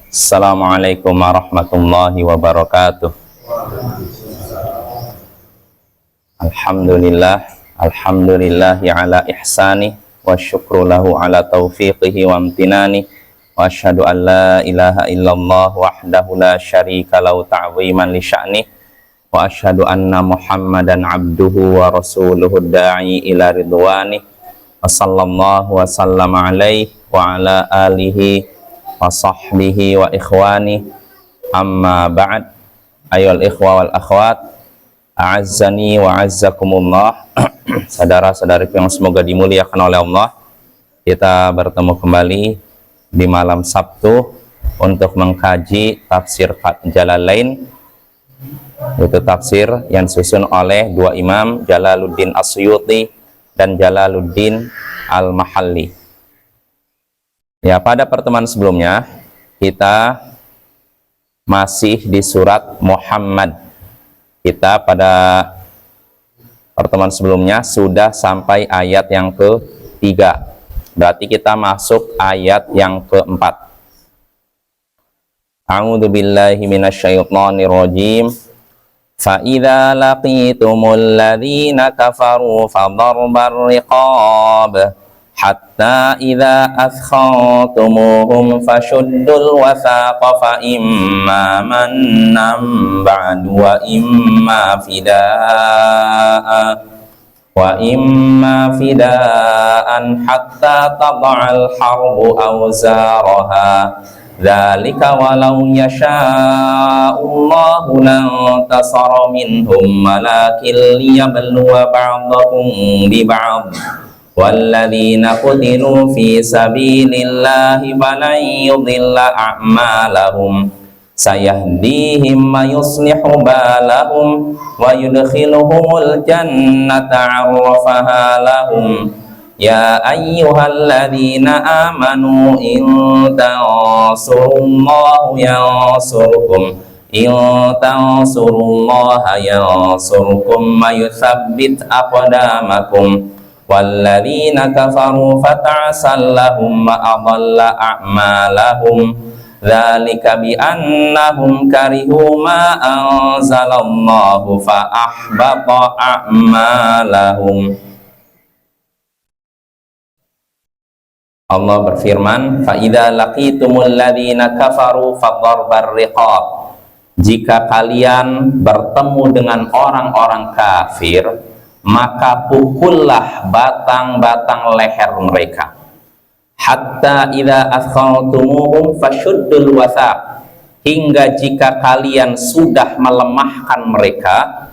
Assalamualaikum warahmatullahi wabarakatuh. Alhamdulillahi ala ihsani wa syukru lahu ala taufiqihi wa amtinani wa asyhadu an la ilaha illallah wahdahu la syarika lahu ta'ziman li sya'ni wa asyhadu anna Muhammadan abduhu wa rasuluhu da'i ila ridwani wa sallallahu wa sallama alaihi wa ala alihi wa sahbihi wa ikhwani, amma ba'd. Ayyuhal ikhwa wal akhwat, a'azzani wa a'azzakumullah. Saudara-saudariku yang semoga dimuliakan oleh Allah, kita bertemu kembali di malam Sabtu untuk mengkaji tafsir Jalalain, itu tafsir yang disusun oleh dua imam, Jalaluddin As-Suyuti dan Jalaluddin Al-Mahalli. Ya, pada pertemuan sebelumnya kita masih di surat Muhammad. Kita pada pertemuan sebelumnya sudah sampai ayat yang ke-3. Berarti kita masuk ayat yang ke-4. A'udzubillahi minasyaitonirrajim. Fa idza laqitumul ladzina kafaru fadarbar riqab hatta idza athkhantumuhum fashuddul wathaqa fa imma mannan ba'du wa imma fidaan hatta tad'al harbu awzaraha dzalika walau yasha'ullahu lan tasara minhum walakin liyabluwa ba'dakum bi ba'd walladzina qutilu fi sabilillahi falan yudilla a'malahum sayahdihim ma yuslihu balahum wa yudkhiluhumul jannata 'arrafaha lahum ya ayyuhalladzina amanu in tansurullaha yansurkum wa yuthabbit aqdamakum walladzina kafaru fata'sal lahum wa adalla a'malahum dzalika bi annahum karihu ma anzalallahu fa ahbata a'malahum. Allah berfirman, fa idza laqitumul ladzina kafaru fadharbar riqab. Jika kalian bertemu dengan orang-orang kafir, maka pukullah batang-batang leher mereka. Hatta idza athkhaltumuhum fashuddul wathaq. Hingga jika kalian sudah melemahkan mereka,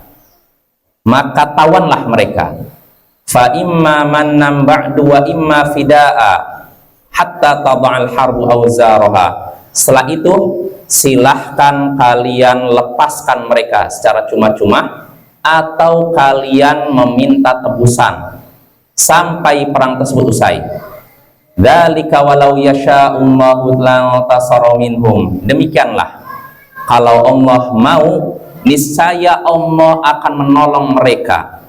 maka tawanlah mereka. Fa imma mannan ba'du wa imma fidaa hatta tad'al harbu awzaraha. Setelah itu silahkan kalian lepaskan mereka secara cuma-cuma atau kalian meminta tebusan sampai perang tersebut usai. Dzalika walau yasha'ullahu lan tasara minhum. Demikianlah kalau Allah mau, niscaya Allah akan menolong mereka.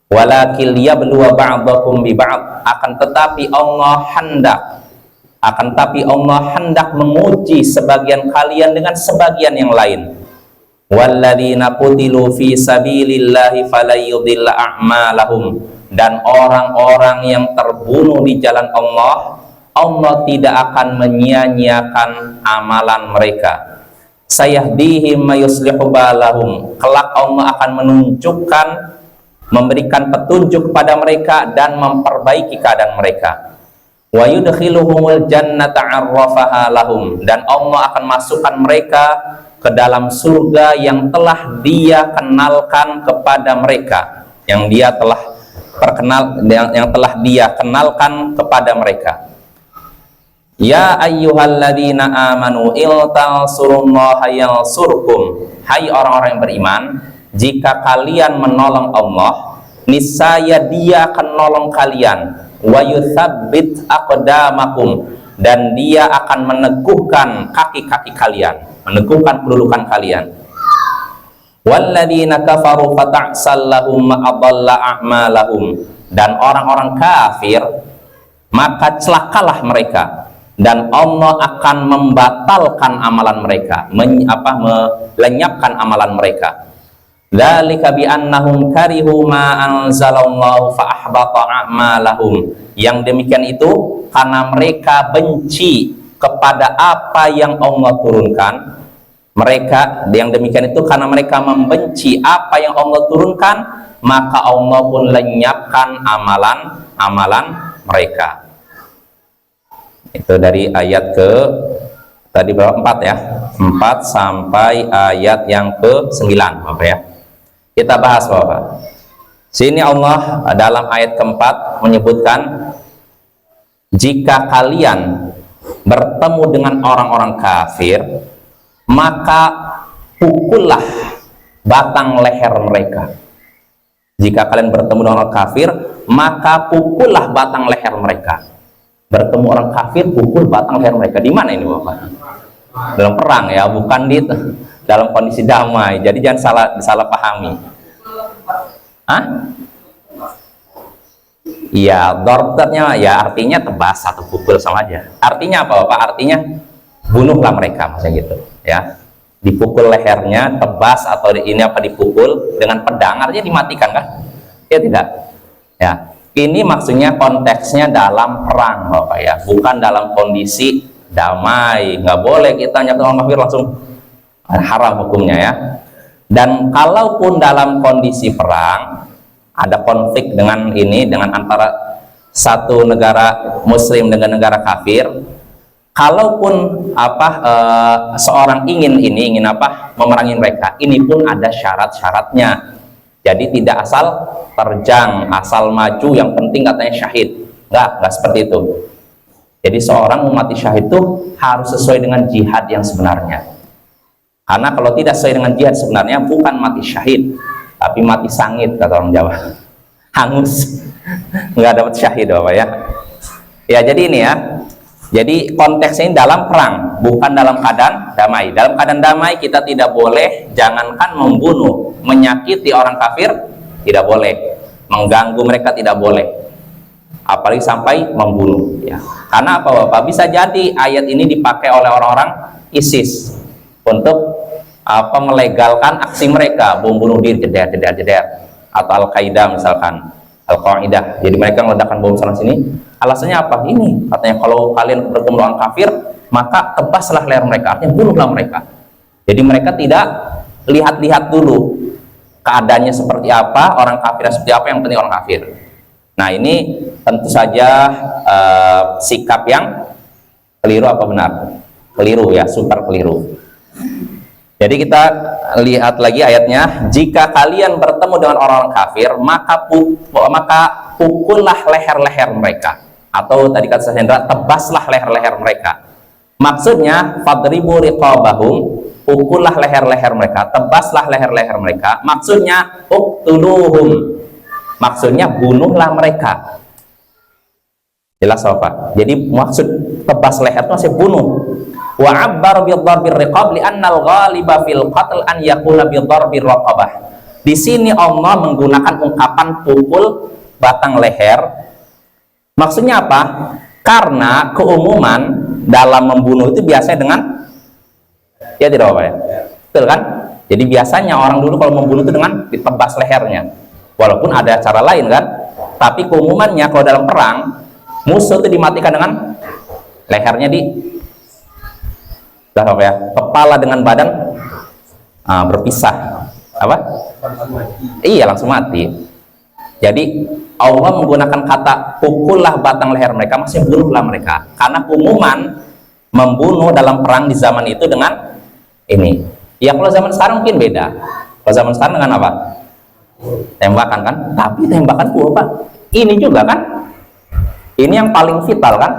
Walakil yabluwa ba'dakum bi ba'd. Akan tetapi Allah hendak menguji sebagian kalian dengan sebagian yang lain. Walladzina qutilu fi sabilillahi falayudilla a'malahum. Dan orang-orang yang terbunuh di jalan Allah, Allah tidak akan menyia-nyiakan amalan mereka. Sayahdihim mayuslihu balahum. Kelak Allah akan menunjukkan, memberikan petunjuk kepada mereka dan memperbaiki keadaan mereka. Wa yudkhiluhumul jannata 'arrafaha lahum. Dan Allah akan masukkan mereka ke dalam surga yang telah Dia kenalkan kepada mereka, yang telah Dia kenalkan kepada mereka. Ya ayyuhalladzina amanu il tansurullaha yansurkum. Hai orang-orang yang beriman, jika kalian menolong Allah, niscaya Dia akan nolong kalian. Wa yuthabbit aqdamakum. Dan Dia akan meneguhkan kaki-kaki kalian, meneguhkan kedudukan kalian. Walladzina kafaru fata'sal lahum ma adalla a'malahum. Dan orang-orang kafir, maka celakalah mereka. dan Allah akan membatalkan amalan mereka, melenyapkan amalan mereka. Dzalika bi annahum karihu ma anzalallahu fa ahbata a'malahum. Yang demikian itu karena mereka benci kepada apa yang Allah turunkan. Mereka yang demikian itu karena mereka membenci apa yang Allah turunkan, maka Allah pun lenyapkan amalan mereka. Itu dari ayat ke tadi berapa? 4 ya, 4 sampai ayat yang ke-9 Bapak ya. Kita bahas Bapak. Sini Allah dalam ayat keempat menyebutkan, jika kalian bertemu dengan orang-orang kafir, maka pukullah batang leher mereka. Jika kalian bertemu dengan orang kafir, maka pukullah batang leher mereka. Bertemu orang kafir, pukul batang leher mereka. Di mana ini Bapak? Dalam perang ya, bukan di dalam kondisi damai. Jadi jangan salah pahami. Hah? Iya, dorternya ya artinya tebas atau pukul sama aja. Artinya apa Bapak? Artinya bunuhlah mereka, maksudnya gitu ya. Dipukul lehernya, tebas atau ini apa dipukul dengan pedang, artinya dimatikan kan? Ya tidak. Ya. Ini maksudnya konteksnya dalam perang Bapak ya, bukan dalam kondisi damai. Nggak boleh kita nyatu orang kafir langsung haram hukumnya ya. Dan kalaupun dalam kondisi perang ada konflik dengan antara satu negara muslim dengan negara kafir, kalaupun seorang ingin memerangi mereka, ini pun ada syarat-syaratnya. Jadi tidak asal terjang, asal maju, yang penting katanya syahid. Enggak seperti itu. Jadi seorang mati syahid itu harus sesuai dengan jihad yang sebenarnya. Karena kalau tidak sesuai dengan jihad sebenarnya, bukan mati syahid, tapi mati sangit kata orang Jawa. Hangus. Enggak dapat syahid Bapak ya. Ya jadi ini ya. Jadi konteksnya ini dalam perang, bukan dalam keadaan damai. Dalam keadaan damai kita tidak boleh, jangankan membunuh, menyakiti orang kafir tidak boleh, mengganggu mereka tidak boleh, apalagi sampai membunuh ya. Karena apa Bapak? Bisa jadi ayat ini dipakai oleh orang-orang ISIS untuk melegalkan aksi mereka, bom bunuh diri, jeder, atau Al-Qaeda misalkan, Al-Qaeda. Jadi mereka meledakkan bom sana sini. Alasannya apa? Ini katanya kalau kalian bertemu orang kafir, maka tebaslah leher mereka, artinya bunuhlah mereka. Jadi mereka tidak lihat-lihat dulu keadaannya seperti apa, orang kafir seperti apa, yang penting orang kafir. Nah ini tentu saja sikap yang keliru apa benar? Keliru ya, super keliru. Jadi kita lihat lagi ayatnya, jika kalian bertemu dengan orang-orang kafir, maka pukullah leher-leher mereka. Atau tadi kata Hendra, tebaslah leher-leher mereka. Maksudnya fadribu riqabahum, pukullah leher-leher mereka, tebaslah leher-leher mereka. Maksudnya uqtuluhum, maksudnya bunuhlah mereka. Jelas apa? Jadi maksud tebas leher itu masih bunuh. Wa abbar bi darbir riqab li annal ghaliba fil qatl an yakuna bi darbir raqabah. Di sini Allah menggunakan ungkapan pukul batang leher. Maksudnya apa? Karena keumuman dalam membunuh itu biasanya dengan ya tidak apa ya? Betul kan? Jadi biasanya orang dulu kalau membunuh itu dengan ditebas lehernya. Walaupun ada cara lain kan? Tapi keumumannya kalau dalam perang musuh itu dimatikan dengan lehernya apa ya? Kepala dengan badan berpisah. Apa? Iya, langsung mati. Jadi Allah menggunakan kata pukullah batang leher mereka, masih bunuhlah mereka, karena pengumuman membunuh dalam perang di zaman itu dengan ini. Ya kalau zaman sekarang mungkin beda. Kalau zaman sekarang dengan apa? Tembakan kan? Tapi tembakan apa? Ini juga kan? Ini yang paling vital kan?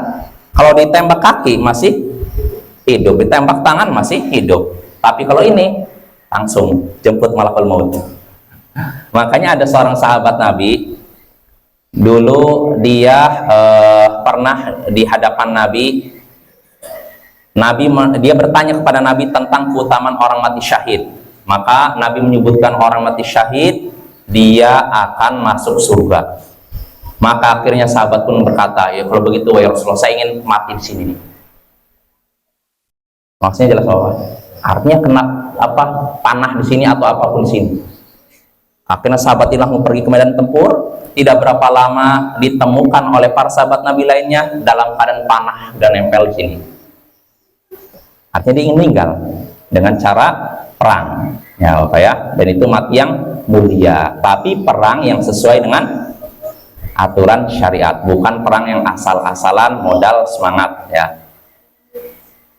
Kalau ditembak kaki masih hidup, ditembak tangan masih hidup. Tapi kalau ini langsung jemput malakul maut. Makanya ada seorang sahabat Nabi dulu, dia pernah di hadapan Nabi, dia bertanya kepada Nabi tentang keutamaan orang mati syahid. Maka Nabi menyebutkan orang mati syahid dia akan masuk surga. Maka akhirnya sahabat pun berkata, ya kalau begitu ya Rasulullah, saya ingin mati di sini nih. Maksudnya jelas apa? Artinya kena apa, panah di sini atau apapun di sini. Akhirnya sahabat hilang mau pergi ke medan tempur, tidak berapa lama ditemukan oleh para sahabat Nabi lainnya dalam keadaan panah dan nempel di sini. Artinya dia ingin meninggal dengan cara perang, ya Bapak ya. Dan itu mati yang mulia, tapi perang yang sesuai dengan aturan syariat, bukan perang yang asal-asalan modal semangat ya.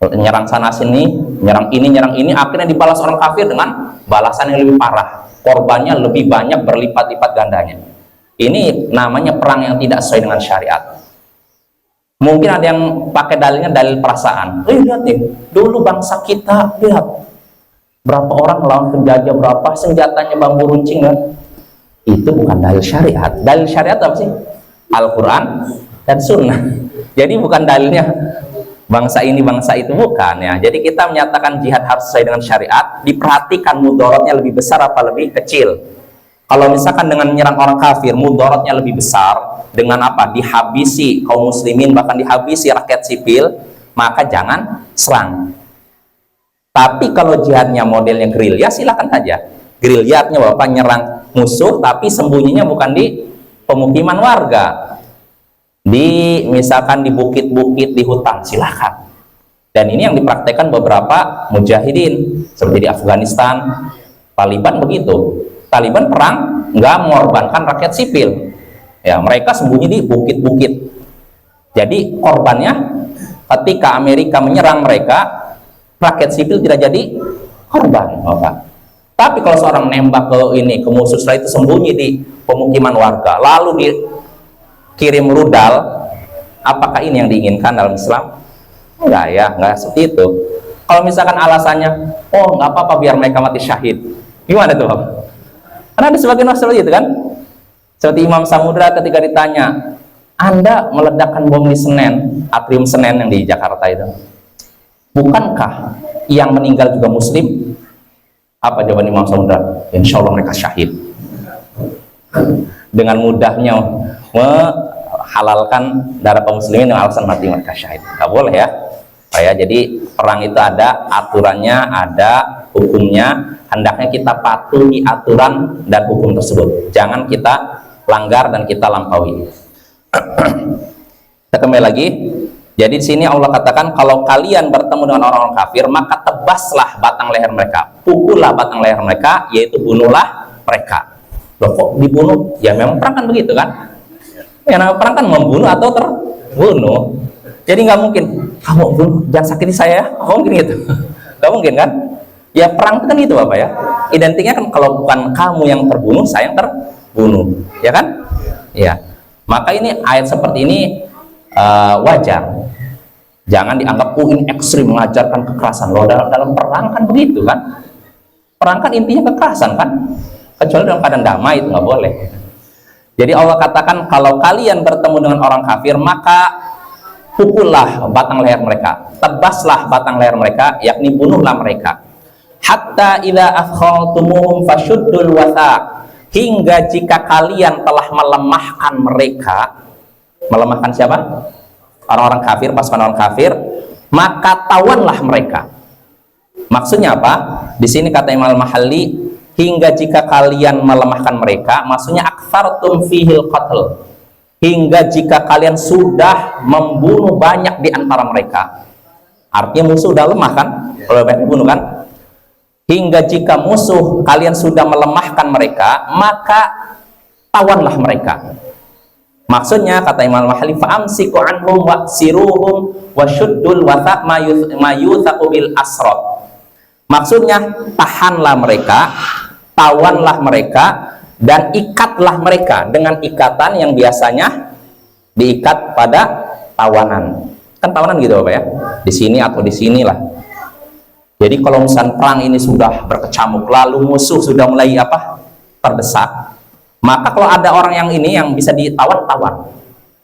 Nyerang sana sini, nyerang ini, akhirnya dibalas orang kafir dengan balasan yang lebih parah, korbannya lebih banyak, berlipat-lipat gandanya. Ini namanya perang yang tidak sesuai dengan syariat. Mungkin ada yang pakai dalilnya dalil perasaan. Lihat nih, dulu bangsa kita, lihat berapa orang melawan penjajah, berapa senjatanya bambu runcing kan? Itu bukan dalil syariat. Dalil syariat apa sih? Al-Quran dan Sunnah. Jadi bukan dalilnya bangsa ini bangsa itu, bukan ya. Jadi kita menyatakan jihad harus sesuai dengan syariat, diperhatikan mudaratnya lebih besar apa lebih kecil. Kalau misalkan dengan menyerang orang kafir mudaratnya lebih besar, dengan apa, dihabisi kaum muslimin, bahkan dihabisi rakyat sipil, maka jangan serang. Tapi kalau jihadnya modelnya gerilya, silakan saja. Gerilya artinya Bapak nyerang musuh tapi sembunyinya bukan di pemukiman warga, misalkan di bukit-bukit, di hutan, silakan. Dan ini yang dipraktekkan beberapa mujahidin seperti di Afghanistan. Taliban begitu, Taliban perang nggak mengorbankan rakyat sipil ya, mereka sembunyi di bukit-bukit. Jadi korbannya ketika Amerika menyerang mereka, rakyat sipil tidak jadi korban Bapak. Tapi kalau seorang nembak ke musuh, setelah itu sembunyi di pemukiman warga lalu kirim rudal, apakah ini yang diinginkan dalam Islam? Enggak ya, enggak seperti itu. Kalau misalkan alasannya, oh nggak apa-apa biar mereka mati syahid, gimana tuh? Karena ada sebagian masalah itu kan, seperti Imam Samudra ketika ditanya, Anda meledakkan bom di Senen, atrium Senen yang di Jakarta itu, bukankah yang meninggal juga muslim? Apa jawaban Imam Samudra? Insya Allah mereka syahid. Dengan mudahnya menghalalkan darah kaum muslimin dengan alasan mati mereka syahid. Nggak boleh ya. Jadi perang itu ada aturannya, ada hukumnya. Hendaknya kita patuhi aturan dan hukum tersebut. Jangan kita langgar dan kita lampaui. Kita kembali lagi. Jadi di sini Allah katakan, kalau kalian bertemu dengan orang-orang kafir, maka tebaslah batang leher mereka, pukullah batang leher mereka, yaitu bunuhlah mereka. Loh kok dibunuh? Ya memang perang kan begitu kan? Ya namanya perang kan membunuh atau terbunuh. Jadi nggak mungkin kamu bunuh, jangan sakiti saya ya, nggak mungkin gitu. Nggak mungkin kan? Ya perang itu kan gitu Bapak ya. Identiknya kan kalau bukan kamu yang terbunuh, saya yang terbunuh, ya kan? Ya. Maka ini ayat seperti ini wajar. Jangan dianggap ini ekstrim mengajarkan kekerasan. Loh, dalam perang kan begitu kan? Perang kan intinya kekerasan kan? Kecuali dalam keadaan damai itu nggak boleh. Jadi Allah katakan, kalau kalian bertemu dengan orang kafir, maka pukullah batang leher mereka, tebaslah batang leher mereka, yakni bunuhlah mereka. Hatta idza akhawtumuhum fashuddul wathaq, hingga jika kalian telah melemahkan mereka. Melemahkan siapa? Orang-orang kafir, pasukan orang kafir, maka tawanlah mereka. Maksudnya apa? Di sini kata Imam Al-Mahalli, hingga jika kalian melemahkan mereka, maksudnya aktsartum fihil qatl, hingga jika kalian sudah membunuh banyak di antara mereka. Artinya musuh sudah lemah kan? Kalau banyak dibunuh kan? Hingga jika musuh kalian sudah melemahkan mereka, maka tawanlah mereka. Maksudnya kata Imam Al-Mahalli, fa'amsiku anhum wa'siruhum washuddul wathaq ma yuthaqu bil asrat. Maksudnya tahanlah mereka, tawanlah mereka, dan ikatlah mereka dengan ikatan yang biasanya diikat pada tawanan. Kan tawanan gitu Bapak ya, di sini atau di sinilah. Jadi kalau misalnya perang ini sudah berkecamuk, lalu musuh sudah mulai terdesak, maka kalau ada orang yang ini yang bisa ditawan,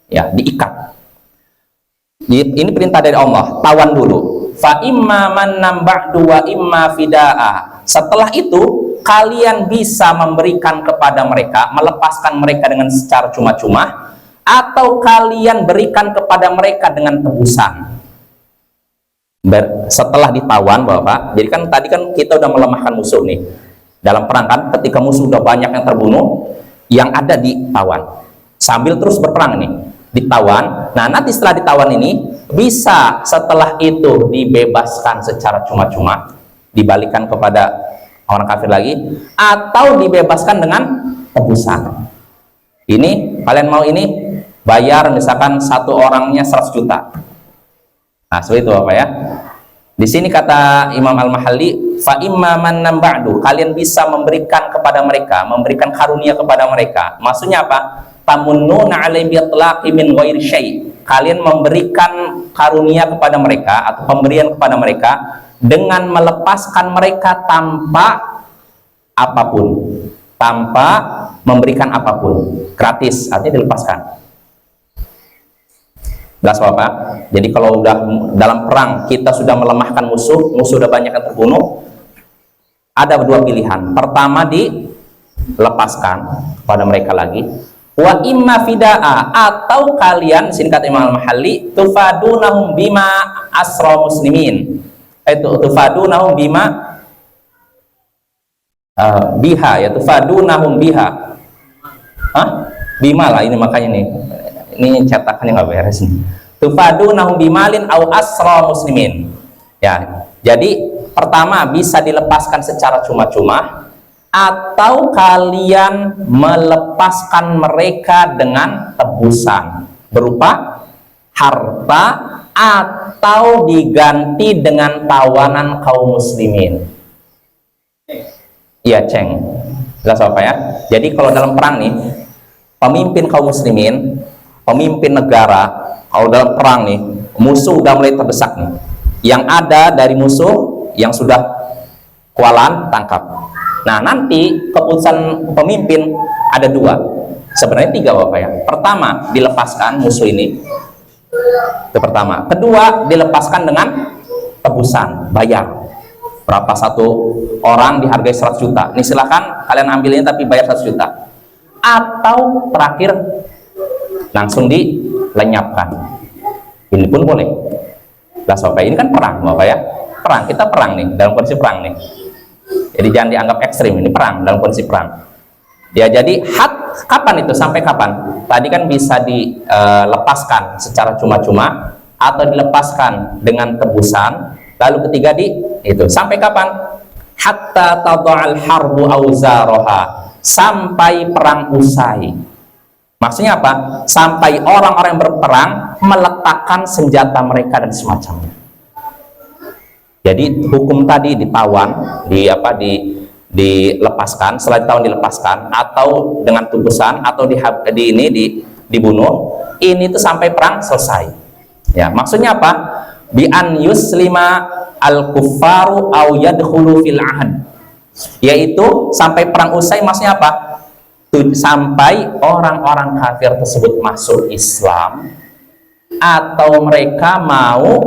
ya diikat. Ini perintah dari Allah, tawan dulu. Fa imma mannan ba'du wa imma fidaa. Setelah itu kalian bisa memberikan kepada mereka, melepaskan mereka dengan secara cuma-cuma, atau kalian berikan kepada mereka dengan tebusan. setelah ditawan Bapak, jadi kan tadi kan kita udah melemahkan musuh nih dalam perang kan, ketika musuh udah banyak yang terbunuh, yang ada ditawan sambil terus berperang nih, ditawan. Nah nanti setelah ditawan ini bisa setelah itu dibebaskan secara cuma-cuma, dibalikan kepada orang kafir lagi, atau dibebaskan dengan tebusan. Ini kalian mau ini bayar misalkan satu orangnya 100 juta. Nah seperti itu Bapak ya. Di sini kata Imam Al-Mahalli, fa imma mannan ba'du, kalian bisa memberikan kepada mereka, memberikan karunia kepada mereka. Maksudnya apa? Tamunnuna 'alai bitlaqi min ghairi syai'. Kalian memberikan karunia kepada mereka atau pemberian kepada mereka dengan melepaskan mereka tanpa apapun, tanpa memberikan apapun, gratis, artinya dilepaskan. Jelas Bapak? Jadi kalau udah dalam perang kita sudah melemahkan musuh, musuh udah banyak yang terbunuh, ada dua pilihan. Pertama dilepaskan kepada mereka lagi, wa imma fida'a, atau kalian, sini kata Imam Al-Mahalli, tufadunahum bima asra muslimin, itu tufadunahum bima biha, ya tufadunahum biha, bima lah ini, makanya nih ini cetakannya nggak beres nih. Tufadunahum bimalin au asra muslimin. Ya, jadi pertama bisa dilepaskan secara cuma-cuma, atau kalian melepaskan mereka dengan tebusan berupa harta, atau diganti dengan tawanan kaum muslimin. Iya Ceng, jelas apa ya? Jadi kalau dalam perang nih, pemimpin kaum muslimin, pemimpin negara, kalau dalam perang nih, musuh udah mulai terdesak nih. Yang ada dari musuh yang sudah kualan, tangkap. Nah nanti keputusan pemimpin ada dua, sebenarnya tiga Bapak ya. Pertama, dilepaskan musuh ini, itu pertama. Kedua, dilepaskan dengan tebusan, bayar. Berapa satu orang dihargai 100 juta. Ini silahkan kalian ambilnya tapi bayar 100 juta. Atau terakhir, langsung dilenyapkan. Ini pun boleh. Lah Bapak, ini kan perang Bapak ya. Perang, kita perang nih, dalam kondisi perang nih. Jadi jangan dianggap ekstrim, ini perang, dalam kondisi perang. Ya jadi kapan itu, sampai kapan? Tadi kan bisa dilepaskan secara cuma-cuma, atau dilepaskan dengan tebusan. Lalu ketiga itu sampai kapan? Hatta tada'al harbu auzaraha, sampai perang usai. Maksudnya apa? Sampai orang-orang yang berperang meletakkan senjata mereka dan semacamnya. Jadi hukum tadi ditawan, dilepaskan, setelah ditawan dilepaskan, atau dengan tebusan, atau dibunuh. Ini tuh sampai perang selesai. Ya, maksudnya apa? Bi an yuslima al kuffaru au yadkhulu fil ahd. Yaitu sampai perang usai, maksudnya apa? Sampai orang-orang kafir tersebut masuk Islam, atau mereka mau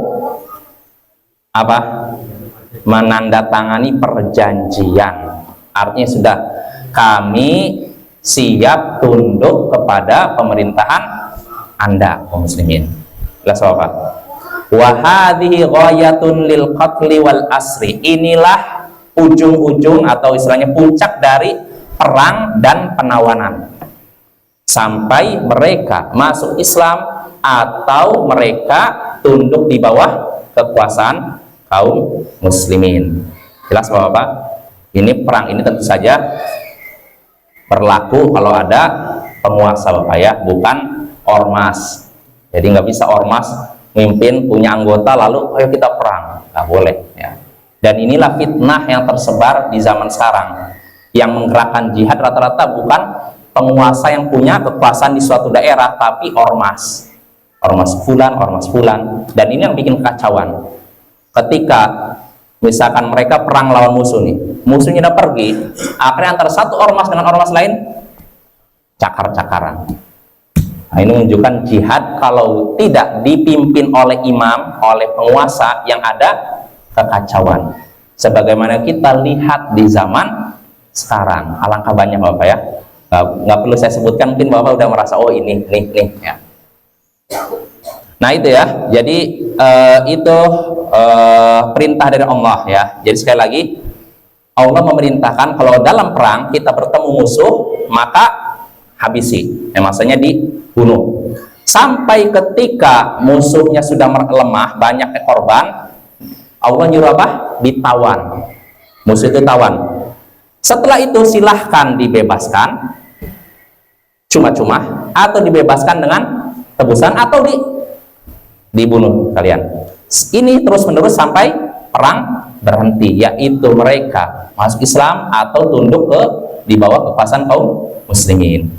menandatangani perjanjian. Artinya sudah, kami siap tunduk kepada pemerintahan Anda kaum muslimin. Jelas apa? Wa hadhihi ghayatun lil qatli wal asri. Inilah ujung-ujung atau istilahnya puncak dari perang dan penawanan, sampai mereka masuk Islam atau mereka tunduk di bawah kekuasaan kaum muslimin. Jelas Bapak? Ini perang ini tentu saja berlaku kalau ada penguasa Bapak ya, bukan ormas. Jadi nggak bisa ormas mimpin punya anggota lalu ayo kita perang, nggak boleh ya. Dan inilah fitnah yang tersebar di zaman sekarang. Yang menggerakkan jihad rata-rata bukan penguasa yang punya kekuasaan di suatu daerah, tapi ormas fulan. Dan ini yang bikin kekacauan. Ketika misalkan mereka perang lawan musuh nih, musuhnya udah pergi, akhirnya antara satu ormas dengan ormas lain cakar-cakaran. Nah, ini menunjukkan jihad kalau tidak dipimpin oleh imam, oleh penguasa, yang ada kekacauan. Sebagaimana kita lihat di zaman sekarang, alangkah banyak Bapak ya. Nggak perlu saya sebutkan, mungkin Bapak udah merasa oh ini ya. Nah itu ya, jadi itu perintah dari Allah ya. Jadi sekali lagi, Allah memerintahkan kalau dalam perang kita bertemu musuh, maka habisi, maksudnya dibunuh. Sampai ketika musuhnya sudah lemah, banyak korban, Allah nyuruh apa? Ditawan. Musuh itu tawan. Setelah itu silahkan dibebaskan cuma-cuma, atau dibebaskan dengan tebusan, atau dibunuh kalian. Ini terus menerus sampai perang berhenti, yaitu mereka masuk Islam atau tunduk di bawah kekuasaan kaum muslimin.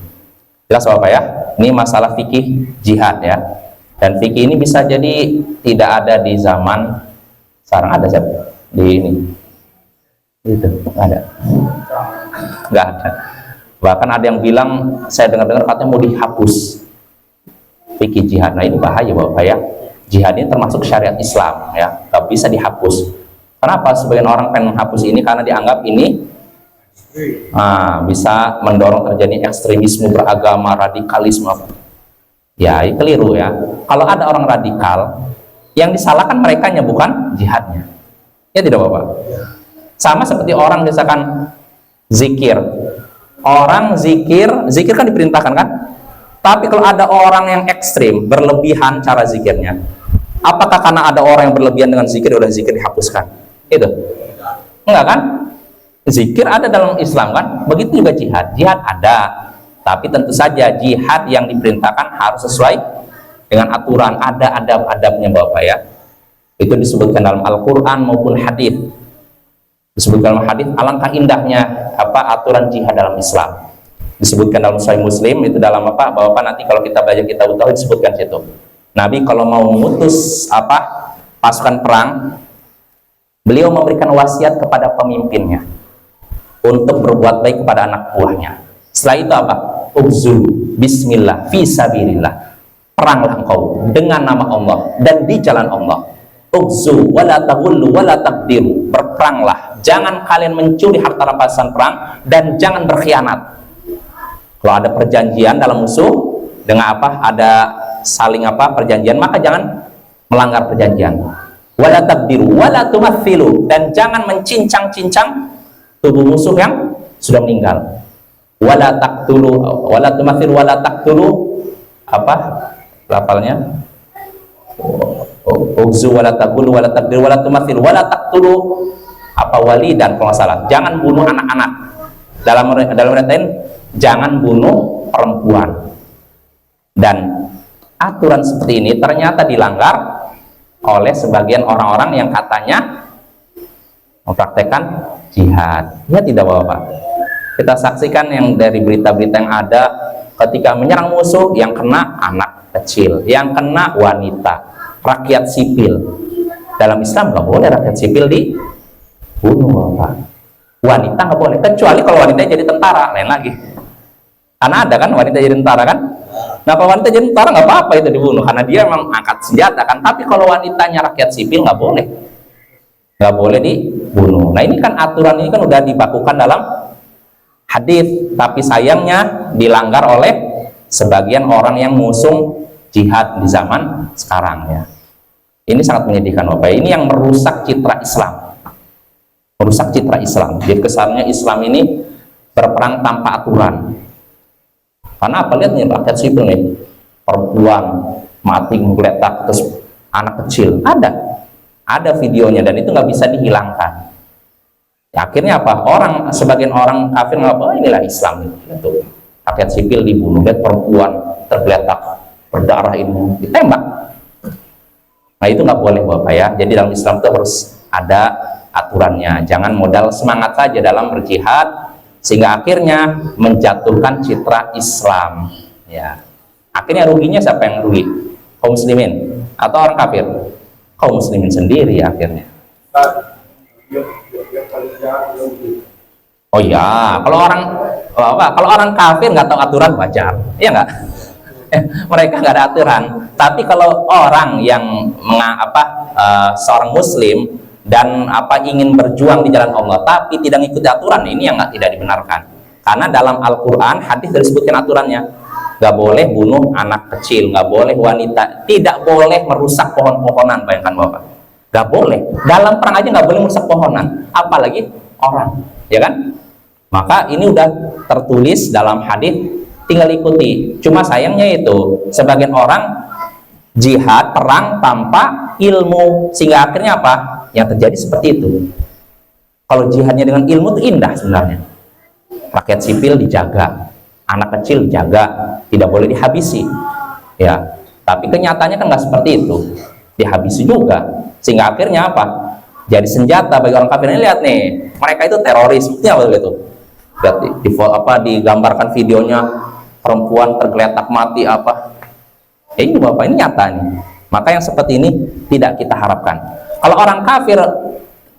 Jelas Bapak ya? Ini masalah fikih jihad ya. Dan fikih ini bisa jadi tidak ada di zaman sekarang. Ada siapa? Di ini. Itu ada. Enggak ada. Bahkan ada yang bilang, saya dengar-dengar katanya mau dihapus fikih jihad. Nah ini bahaya Bapak ya. Jihad ini termasuk syariat Islam ya, nggak bisa dihapus. Kenapa sebagian orang pengen menghapus ini? Karena dianggap ini bisa mendorong terjadi ekstremisme beragama, radikalisme. Ya, ini keliru ya. Kalau ada orang radikal, yang disalahkan merekanya bukan jihadnya. Ya tidak Bapak? Sama seperti orang misalkan zikir. Orang zikir kan diperintahkan kan? Tapi kalau ada orang yang ekstrim, berlebihan cara zikirnya, apakah karena ada orang yang berlebihan dengan zikir, udah zikir dihapuskan? Itu? Enggak kan? Zikir ada dalam Islam kan? Begitu juga jihad. Jihad ada, tapi tentu saja jihad yang diperintahkan harus sesuai dengan aturan, ada adab-adabnya Bapak ya. Itu disebutkan dalam Al-Quran maupun hadis. Disebutkan dalam hadis, alangkah indahnya aturan jihad dalam Islam. Disebutkan dalam Sahih Muslim, itu dalam Bapak nanti kalau kita belajar kitab tauhid disebutkan situ. Nabi kalau mau memutus pasukan perang, beliau memberikan wasiat kepada pemimpinnya untuk berbuat baik kepada anak buahnya. Setelah itu apa? Ubzu bismillah fi sabilillah. Peranglah engkau dengan nama Allah dan di jalan Allah. Ubzu wala taghullu wala taqdiru. Berperanglah, jangan kalian mencuri harta rampasan perang dan jangan berkhianat. Kalau ada perjanjian dalam musuh dengan ada saling perjanjian, maka jangan melanggar perjanjian. Wala taqdiru wala tumathilu, dan jangan mencincang-cincang tubuh musuh yang sudah meninggal. Wala taqtulu wala tumathilu wala taqtulu lafalnya Uzu wala taqulu wala taqdiru wala tumathilu wala taqtulu walidan, kalau nggak salah. Jangan bunuh anak-anak. Dalam lain, jangan bunuh perempuan. Dan aturan seperti ini ternyata dilanggar oleh sebagian orang-orang yang katanya mempraktekkan jihad. Ya tidak Bapak? Kita saksikan yang dari berita-berita yang ada, ketika menyerang musuh, yang kena anak kecil, yang kena wanita, rakyat sipil. Dalam Islam nggak boleh rakyat sipil dibunuh Bapak. Wanita nggak boleh, kecuali kalau wanita jadi tentara, lain lagi. Karena ada kan wanita jadi tentara kan? Nah kalau wanita jadi tentara nggak apa-apa itu dibunuh, karena dia memang angkat senjata kan. Tapi kalau wanitanya rakyat sipil nggak boleh dibunuh. Nah ini kan aturan ini kan udah dibakukan dalam hadis, tapi sayangnya dilanggar oleh sebagian orang yang mengusung jihad di zaman sekarang ya. Ini sangat menyedihkan Bapak. Ini yang merusak citra Islam. Merusak citra Islam. Jadi kesannya Islam ini berperang tanpa aturan. Karena apa? Lihat nih rakyat sipil nih, perempuan mati menggeletak, terus anak kecil, ada videonya, dan itu nggak bisa dihilangkan. Ya, akhirnya apa? Sebagian orang kafir ngapa? Inilah Islam itu. Rakyat sipil dibunuh, lihat perempuan tergeletak berdarah ini ditembak. Nah itu nggak boleh Bapak ya. Jadi dalam Islam itu harus ada aturannya. Jangan modal semangat saja dalam berjihad, sehingga akhirnya menjatuhkan citra Islam ya. Akhirnya ruginya siapa yang rugi? Kaum muslimin atau orang kafir? Kaum muslimin sendiri akhirnya. Oh ya, kalau orang kafir nggak tahu aturan wajar, iya nggak? Mereka nggak ada aturan. Tapi kalau orang yang seorang muslim dan ingin berjuang di jalan Allah tapi tidak mengikuti aturan, ini yang tidak dibenarkan. Karena dalam Al-Quran hadis disebutkan aturannya. nggak boleh bunuh anak kecil, nggak boleh wanita, tidak boleh merusak pohon-pohonan. Bayangkan Bapak, nggak boleh. Dalam perang aja nggak boleh merusak pohonan, apalagi orang, ya kan? Maka ini udah tertulis dalam hadis, tinggal ikuti. Cuma sayangnya itu sebagian orang jihad perang tanpa ilmu, sehingga akhirnya apa? Yang terjadi seperti itu. Kalau jihadnya dengan ilmu itu indah sebenarnya. Rakyat sipil dijaga, anak kecil dijaga, tidak boleh dihabisi, ya. Tapi kenyataannya kan nggak seperti itu, dihabisi juga, sehingga akhirnya apa? Jadi senjata bagi orang kafir. Ini lihat nih, mereka itu teroris, buktinya apa itu? Lihat digambarkan videonya perempuan tergeletak mati apa? Ini Bapak, ini nyata nih. Maka yang seperti ini tidak kita harapkan. Kalau orang kafir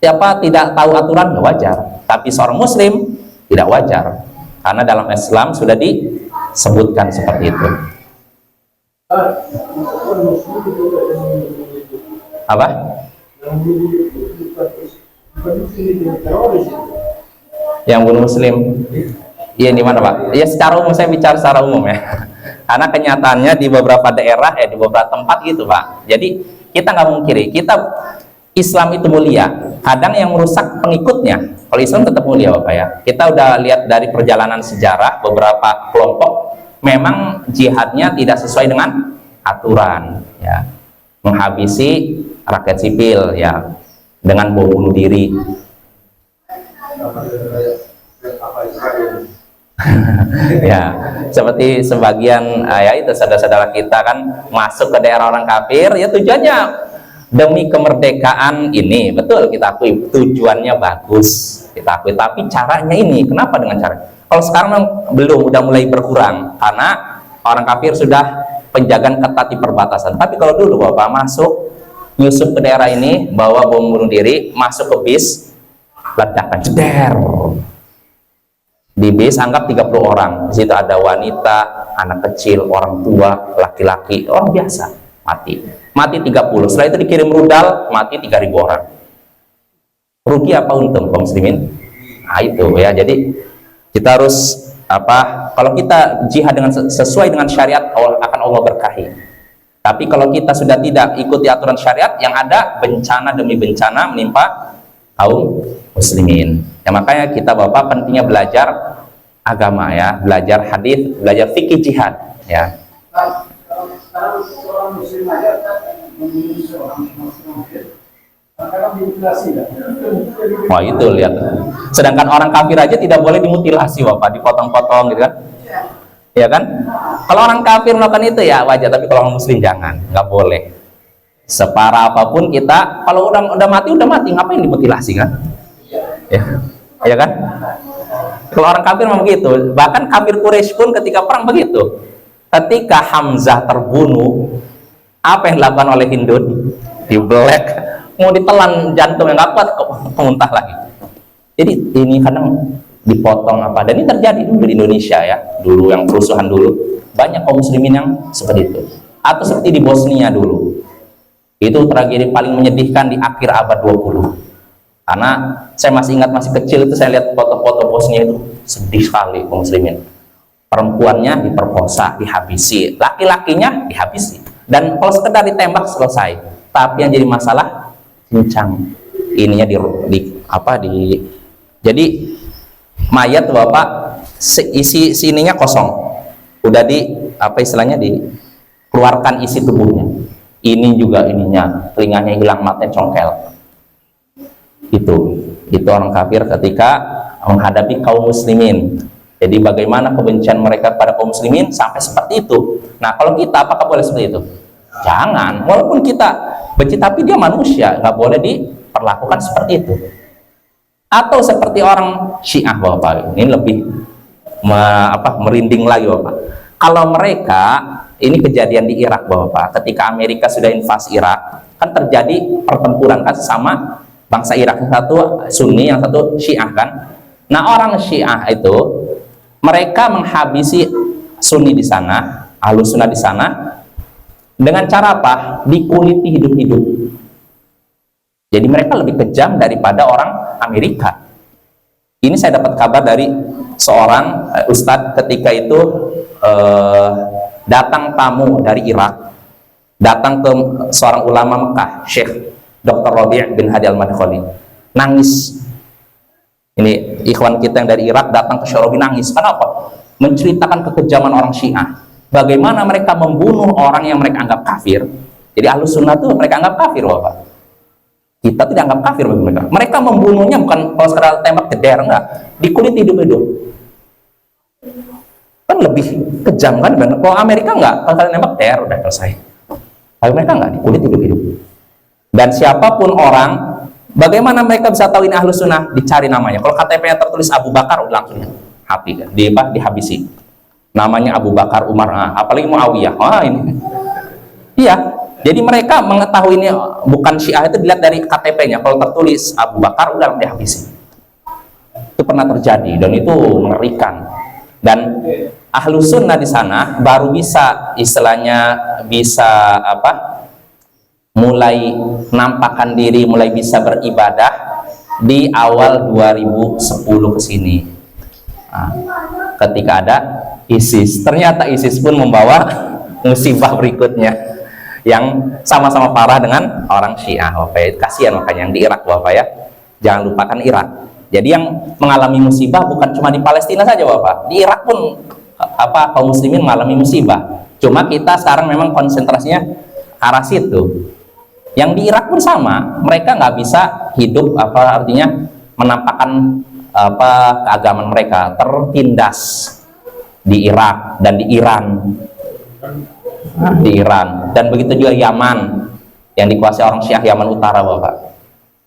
tidak tahu aturan, nggak wajar. Tapi seorang muslim tidak wajar, karena dalam Islam sudah disebutkan seperti itu. Apa? Yang bunuh muslim? Iya, di mana Pak? Ya secara umum, saya bicara secara umum ya. Karena kenyataannya di beberapa daerah di beberapa tempat gitu Pak. Jadi kita nggak mungkiri, Islam itu mulia. Kadang yang merusak pengikutnya. Kalau Islam tetap mulia Bapak ya. Kita udah lihat dari perjalanan sejarah beberapa kelompok memang jihadnya tidak sesuai dengan aturan, ya. Menghabisi rakyat sipil ya dengan bom bunuh diri. Ya, seperti sebagian ya itu saudara-saudara kita kan masuk ke daerah orang kafir ya, tujuannya demi kemerdekaan ini, betul kita akui tujuannya bagus, kita akui, tapi caranya ini kenapa dengan cara? Kalau sekarang belum, udah mulai berkurang karena orang kafir sudah penjagaan ketat di perbatasan. Tapi kalau dulu Bapak masuk nyusup ke daerah ini bawa bom bunuh diri, masuk ke bis, ledakan jeder. Di bis anggap 30 orang, di situ ada wanita, anak kecil, orang tua, laki-laki, orang biasa mati 30. Setelah itu dikirim rudal, mati 3.000 orang. Rugi apa untung kaum muslimin? Nah itu ya, jadi kita harus kalau kita jihad dengan sesuai dengan syariat, akan Allah berkahi. Tapi kalau kita sudah tidak ikuti aturan syariat, yang ada bencana demi bencana menimpa kaum muslimin. Ya makanya kita Bapak pentingnya belajar agama ya, belajar hadis, belajar fikih jihad ya. Sekarang seorang muslim aja memilih seorang muslim karena dimutilasi kan? Wah itu lihat. Sedangkan orang kafir aja tidak boleh dimutilasi Bapak, dipotong-potong gitu kan? Ya kan? Kalau orang kafir melakukan itu ya wajar, tapi kalau orang muslim jangan, nggak boleh. Separah apapun kita, kalau udah mati, ngapain dimutilasi kan? Ya kan? Kalau orang kafir memang begitu. Bahkan kafir Quraisy pun ketika perang begitu. Ketika Hamzah terbunuh, apa yang dilakukan oleh Hindun? Dibelek, mau ditelan jantung yang nggak kuat, kemuntah lagi. Jadi ini kadang dipotong apa, dan ini terjadi dulu di Indonesia ya, dulu yang kerusuhan dulu banyak kaum muslimin yang seperti itu, atau seperti di Bosnia dulu. Itu tragedi paling menyedihkan di akhir abad 20. Karena saya masih ingat, masih kecil itu saya lihat foto-foto Bosnia itu sedih sekali kaum muslimin. Perempuannya diperkosa, dihabisi, laki-lakinya dihabisi, dan kalau sekedar ditembak selesai. Tapi yang jadi masalah cincang ininya jadi mayat Bapak isi ininya kosong, udah dikeluarkan isi tubuhnya, ini juga ininya, telinganya hilang, matanya congkel. Itu orang kafir ketika menghadapi kaum muslimin. Jadi bagaimana kebencian mereka pada kaum muslimin sampai seperti itu. Nah kalau kita, apakah boleh seperti itu? Jangan, walaupun kita benci, tapi dia manusia, nggak boleh diperlakukan seperti itu. Atau seperti orang Syiah Bapak, ini lebih merinding lagi Bapak. Kalau mereka, ini kejadian di Irak Bapak, ketika Amerika sudah invasi Irak, kan terjadi pertempuran kan sama bangsa Irak, yang satu Sunni, yang satu Syiah kan. Nah orang Syiah itu mereka menghabisi Sunni di sana, Ahlus Sunnah di sana, dengan cara apa? Dikuliti hidup-hidup. Jadi mereka lebih kejam daripada orang Amerika. Ini saya dapat kabar dari seorang ustadz ketika itu datang tamu dari Irak, datang ke seorang ulama Mekah, Syekh Dr. Rabi' bin Hadi Al-Madkhali, nangis. Ini ikhwan kita yang dari Irak datang ke Syekh Rabi' nangis. Kenapa? Menceritakan kekejaman orang Syiah, bagaimana mereka membunuh orang yang mereka anggap kafir. Jadi Ahlus Sunnah itu mereka anggap kafir, Bapak. Kita tidak anggap kafir bagi mereka. Mereka membunuhnya bukan kalau sekedar tembak jeder, enggak, dikulit hidup-hidup. Kan lebih kejam kan? Kalau Amerika enggak, kalau kalian nembak der udah selesai. Tapi mereka enggak, dikulit hidup-hidup. Dan siapapun orang, bagaimana mereka bisa tahu ini Ahlus Sunnah? Dicari namanya. Kalau KTP-nya tertulis Abu Bakar, udah langsung hati kan? Dihabisi. Namanya Abu Bakar, Umar, apalagi Muawiyah. Wah ini. Iya. Jadi mereka mengetahui ini bukan Syiah itu dilihat dari KTP-nya. Kalau tertulis Abu Bakar, udah dihabisi. Itu pernah terjadi dan itu mengerikan. Dan Ahlus Sunnah di sana baru bisa istilahnya bisa mulai nampakkan diri, mulai bisa beribadah di awal 2010 ke sini. Ketika ada ISIS, ternyata ISIS pun membawa musibah berikutnya yang sama-sama parah dengan orang Syiah. Kasihan makanya yang di Irak, Bapak ya. Jangan lupakan Irak. Jadi yang mengalami musibah bukan cuma di Palestina saja, Bapak. Di Irak pun kaum muslimin mengalami musibah. Cuma kita sekarang memang konsentrasinya arah situ. Yang di Irak pun sama, mereka nggak bisa hidup artinya menampakkan keagamaan mereka, tertindas di Irak dan di Iran. Dan begitu juga Yaman yang dikuasai orang Syiah, Yaman Utara, Bapak.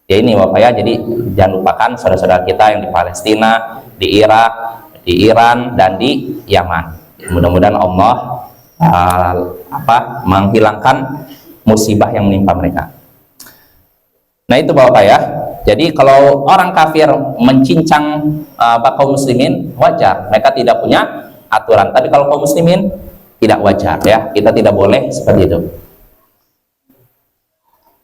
Ya ini Bapak ya, jadi jangan lupakan saudara-saudara kita yang di Palestina, di Irak, di Iran, dan di Yaman. Mudah-mudahan Allah menghilangkan musibah yang menimpa mereka. Nah itu Bapak ya. Jadi kalau orang kafir mencincang kaum muslimin, wajar, mereka tidak punya aturan. Tapi kalau kaum muslimin tidak wajar ya, kita tidak boleh seperti itu.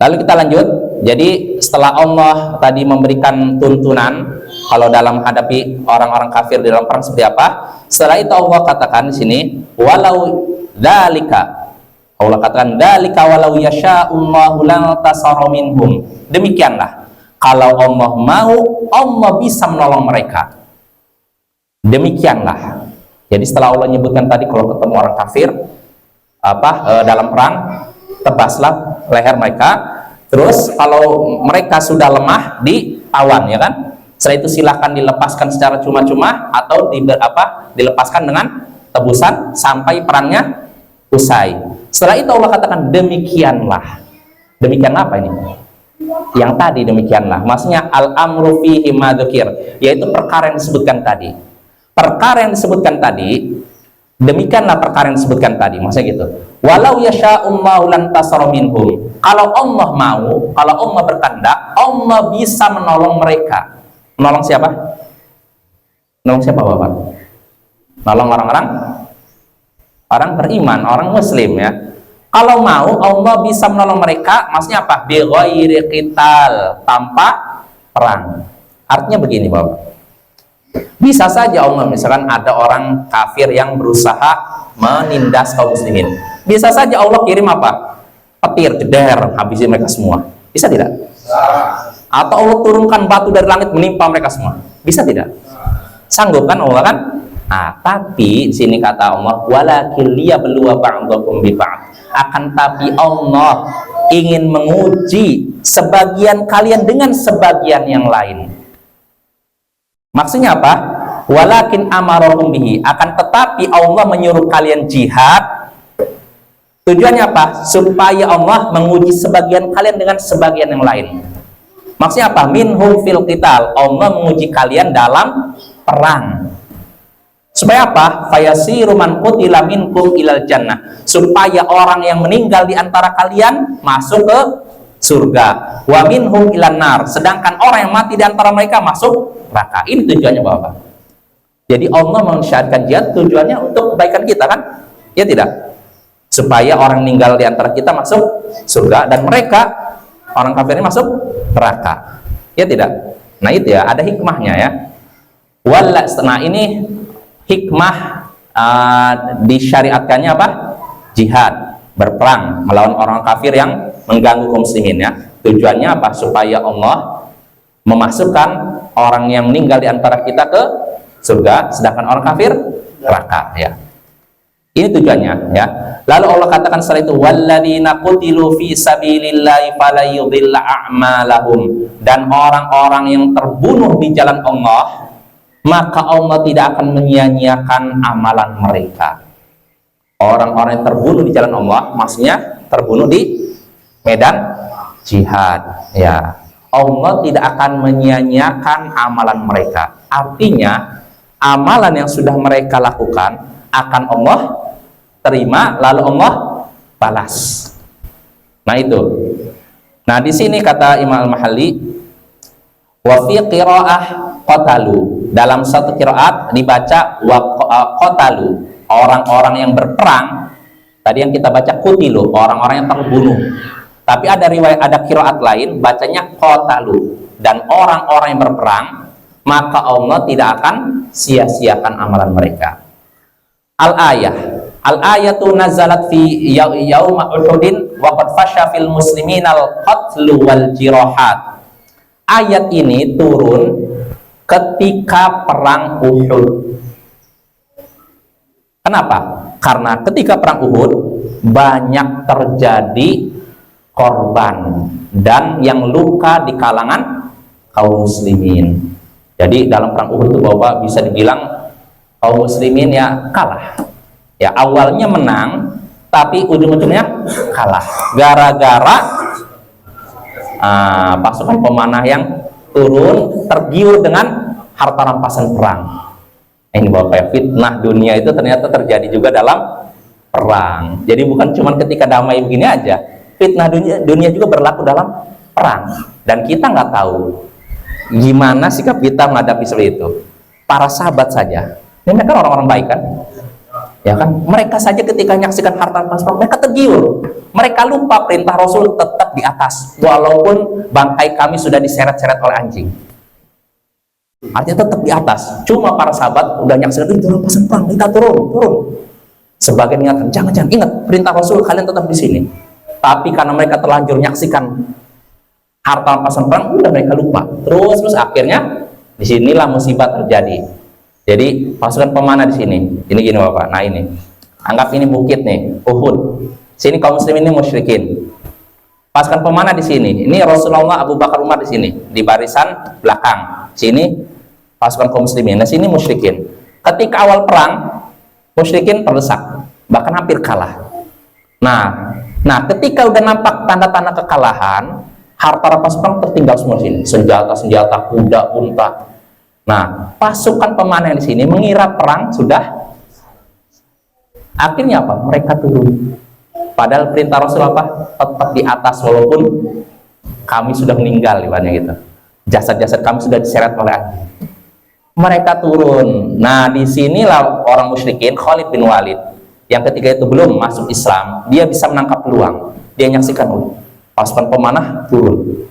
Lalu kita lanjut. Jadi setelah Allah tadi memberikan tuntunan kalau dalam menghadapi orang-orang kafir di dalam perang seperti apa, setelah itu Allah katakan di sini, walau dzalika, Allah katakan dzalika walau yasha'ullahu lantasara minhum. Demikianlah kalau Allah mau, Allah bisa menolong mereka. Demikianlah. Jadi setelah Allah menyebutkan tadi kalau ketemu orang kafir dalam perang, tebaslah leher mereka. Terus kalau mereka sudah lemah, ditawan ya kan. Setelah itu silahkan dilepaskan secara cuma-cuma atau dilepaskan dengan tebusan sampai perangnya usai. Setelah itu Allah katakan demikianlah. Demikianlah apa ini? Yang tadi demikianlah. Maksudnya al-amru fihi ma dzukir, yaitu perkara yang disebutkan tadi. Perkara yang disebutkan tadi, demikianlah perkara yang disebutkan tadi, maksudnya gitu. Walau yasha'ullahu lantasara minhum. Kalau Allah mau, kalau Allah berkehendak, Allah bisa menolong mereka. Menolong siapa? Menolong siapa, Bapak? Menolong orang beriman, orang muslim ya. Kalau mau, Allah bisa menolong mereka, maksudnya apa? Bi ghairi qital, tanpa perang. Artinya begini, Bapak. Bisa saja Allah misalkan ada orang kafir yang berusaha menindas kaum muslimin. Bisa saja Allah kirim apa? Petir, jeder, habisin mereka semua. Bisa tidak? Atau Allah turunkan batu dari langit menimpa mereka semua. Bisa tidak? Sanggup kan Allah kan? Tapi di sini kata Allah, walakin liyabluwa ba'dakum bi ba'd. Akan tapi Allah ingin menguji sebagian kalian dengan sebagian yang lain. Maksudnya apa? Walakin amarakum bihi, akan tetapi Allah menyuruh kalian jihad. Tujuannya apa? Supaya Allah menguji sebagian kalian dengan sebagian yang lain. Maksudnya apa? Minhum fil qital, Allah menguji kalian dalam perang. Supaya apa? Fayasiru man qutila minkum ilal jannah, supaya orang yang meninggal di antara kalian masuk ke surga. Wa minhum ilan nar, sedangkan orang yang mati di antara mereka masuk neraka. Ini tujuannya Bapak. Jadi Allah mensyariatkan jihad tujuannya untuk kebaikan kita kan? Ya tidak? Supaya orang meninggal di antara kita masuk surga dan mereka orang kafir ini masuk neraka. Ya tidak? Nah itu ya, ada hikmahnya ya. Nah ini hikmah disyariatkannya apa? Jihad, berperang melawan orang kafir yang mengganggu kaum muslimin ya. Tujuannya apa? Supaya Allah memasukkan orang yang meninggal di antara kita ke surga, sedangkan orang kafir neraka ya. Ini tujuannya ya. Lalu Allah katakan setelah itu, walladzina qutilu fi sabilillahi fala yudhilla a'malahum, dan orang-orang yang terbunuh di jalan Allah, maka Allah tidak akan menyia-nyiakan amalan mereka. Orang-orang yang terbunuh di jalan Allah, maksudnya terbunuh di medan jihad ya. Allah tidak akan menyia-nyiakan amalan mereka. Artinya amalan yang sudah mereka lakukan akan Allah terima, lalu Allah balas. Nah itu. Nah di sini kata Imam Al-Mahalli, wa fi qiraah qatalu, dalam satu qiraat dibaca wa qatalu, orang-orang yang berperang. Tadi yang kita baca kutilu, orang-orang yang terbunuh. Tapi ada riwayat, ada qiraat lain bacanya qatalu, dan orang-orang yang berperang, maka Allah tidak akan sia-siakan amalan mereka. Al-ayatu nazalat fi yauma Uhudin wa qad fasha fil muslimin al-qatlu wal jirahat. Ayat ini turun ketika perang Uhud. Kenapa? Karena ketika perang Uhud banyak terjadi korban dan yang luka di kalangan kaum muslimin. Jadi dalam perang Uhud itu Bapak bisa dibilang kaum muslimin ya kalah. Ya awalnya menang, tapi ujung-ujungnya kalah. Gara-gara pasukan pemanah yang turun tergiur dengan harta rampasan perang. Ini Bapak ya, fitnah dunia itu ternyata terjadi juga dalam perang. Jadi bukan cuma ketika damai begini aja, fitnah dunia juga berlaku dalam perang. Dan kita nggak tahu gimana sikap kita menghadapi seperti itu. Para sahabat saja, ini kan orang-orang baik kan, ya kan? Mereka saja ketika menyaksikan harta rampasan perang, mereka tergiur. Mereka lupa perintah Rasul tetap di atas, walaupun bangkai kami sudah diseret-seret oleh anjing. Artinya tetap di atas. Cuma para sahabat udah menyaksikan itu rampasan perang, kita turun. Sebagian ingatkan, jangan ingat perintah Rasul, kalian tetap di sini. Tapi karena mereka terlanjur menyaksikan harta rampasan perang, udah mereka lupa. Terus akhirnya disinilah musibah terjadi. Jadi pasukan pemanah di sini. Ini gini Bapak. Nah ini, anggap ini bukit nih, Uhud. Sini kaum muslimin ini musyrikin. Pasukan pemanah di sini. Ini Rasulullah, Abu Bakar, Umar di sini, di barisan belakang. Sini pasukan kaum muslimin. Nah sini musyrikin. Ketika awal perang, musyrikin terdesak, bahkan hampir kalah. Nah, ketika udah nampak tanda-tanda kekalahan, harta rampasan perang tertinggal semua sini, senjata, kuda, unta. Nah, pasukan pemanah di sini mengira perang sudah. Akhirnya apa? Mereka turun. Padahal perintah Rasul apa? Tetap di atas walaupun kami sudah meninggal, ibaratnya gitu. Jasad-jasad kami sudah diseret oleh anjing. Mereka turun. Nah, disinilah orang musyrikin Khalid bin Walid yang ketika itu belum masuk Islam, dia bisa menangkap peluang. Dia menyaksikan pasukan pemanah turun.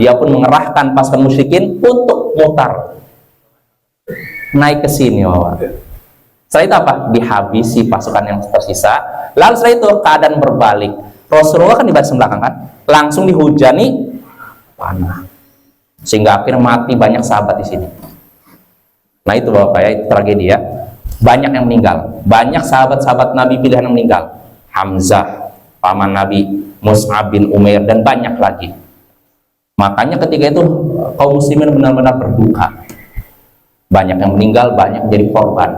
Dia pun mengerahkan pasukan musyrikin untuk mutar naik ke sini, Bapak. Setelah itu apa? Dihabisi pasukan yang tersisa. Lalu setelah itu keadaan berbalik. Rasulullah kan di barisan belakang kan, langsung dihujani panah, sehingga akhirnya mati banyak sahabat di sini. Nah itu Bapak ya, itu tragedi ya. Banyak yang meninggal, banyak sahabat-sahabat Nabi pilihan yang meninggal. Hamzah, paman Nabi, Mus'ab bin Umair, dan banyak lagi. Makanya ketika itu kaum muslimin benar-benar berduka. Banyak yang meninggal, banyak menjadi korban,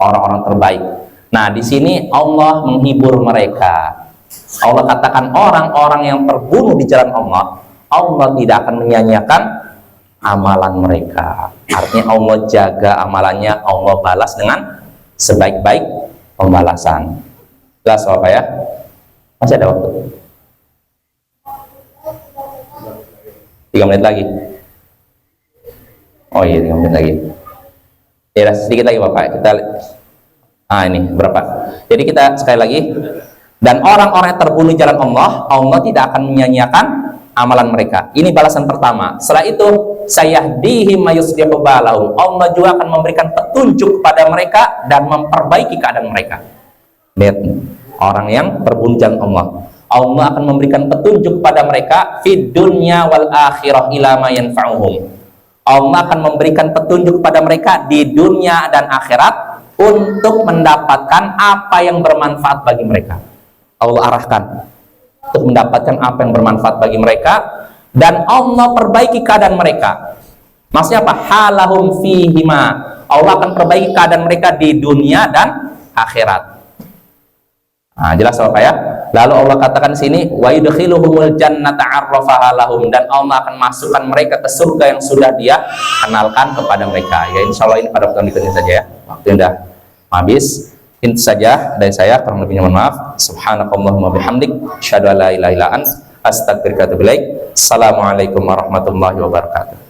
orang-orang terbaik. Nah di sini Allah menghibur mereka. Allah katakan orang-orang yang terbunuh di jalan Allah, Allah tidak akan menyia-nyiakan amalan mereka. Artinya Allah jaga amalannya, Allah balas dengan sebaik-baik pembalasan. Jelas Bapak ya? Masih ada waktu 3 menit lagi. Oh iya, 3 menit lagi. Ya sedikit lagi Bapak. Kita ini berapa? Jadi kita sekali lagi, dan orang-orang yang terbunuh jalan Allah, Allah tidak akan menyia-nyiakan amalan mereka. Ini balasan pertama. Setelah itu, sayahdihim mayuslihu balahum. Allah juga akan memberikan petunjuk kepada mereka dan memperbaiki keadaan mereka. Lihat, orang yang berbunuh jalan Allah. Allah akan memberikan petunjuk kepada mereka fid dunya wal akhirah ila ma yanfa'uhum. Allah akan memberikan petunjuk kepada mereka di dunia dan akhirat untuk mendapatkan apa yang bermanfaat bagi mereka. Allah arahkan untuk mendapatkan apa yang bermanfaat bagi mereka, dan Allah perbaiki keadaan mereka. Maksudnya apa? Halahum fihima. Allah akan perbaiki keadaan mereka di dunia dan akhirat. Nah, jelas Bapak ya. Lalu Allah katakan sini, wa yudkhiluhumul jannata 'arrafaha lahum, dan Allah akan masukkan mereka ke surga yang sudah Dia kenalkan kepada mereka. Ya, insyaallah ini pada pertemuan berikutnya saja ya. Waktu sudah habis. Itu saja dari saya, kurang lebihnya mohon maaf. Subhanakallahumma bihamdik, asyhadu an la ilaha illa anta, astaghfiruka wa atubu ilaik. Assalamualaikum warahmatullahi wabarakatuh.